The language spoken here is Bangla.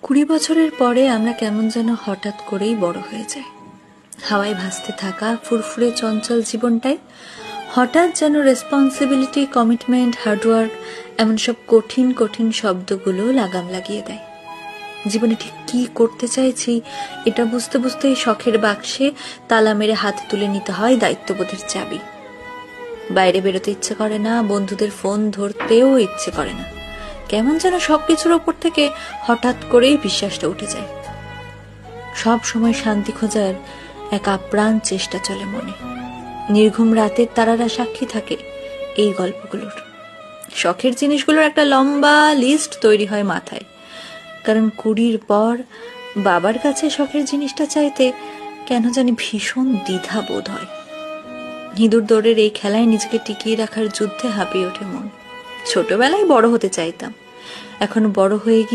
20 বছরের পরে আমরা কেমন যেন হঠাৎ করেই বড় হয়ে যাই। হাওয়ায় ভাসতে থাকা ফুরফুরে চঞ্চল জীবনটাই হঠাৎ যেন রেসপন্সিবিলিটি, কমিটমেন্ট, হার্ডওয়ার্ক এমন সব কঠিন কঠিন শব্দগুলো লাগাম লাগিয়ে দেয়। জীবনে ঠিক কি করতে চাইছি এটা বুঝতে বুঝতেই শখের বাক্সে তালা মেরে হাতে তুলে নিতে হয় দায়িত্ববোধের চাবি। বাইরে বেরোতে ইচ্ছে করে না, বন্ধুদের ফোন ধরতেও ইচ্ছে করে না। কেমন যেন সবকিছুর ওপর থেকে হঠাৎ করেই বিশ্বাসটা উঠে যায়। সব সময় শান্তি খোঁজার এক আপ্রাণ চেষ্টা চলে মনে। নির্ঘুম রাতের তারারা সাক্ষী থাকে এই গল্পগুলোর। শখের জিনিসগুলোর একটা লম্বা লিস্ট তৈরি হয় মাথায়, কারণ 20 পর বাবার কাছে শখের জিনিসটা চাইতে কেন জানি ভীষণ দ্বিধা বোধ হয়। ইঁদুর দৌড়ের এই খেলায় নিজেকে টিকিয়ে রাখার যুদ্ধে হাঁপিয়ে ওঠে মন। ছোটবেলায় বড় হতে চাইতাম, এখন বড় হয়ে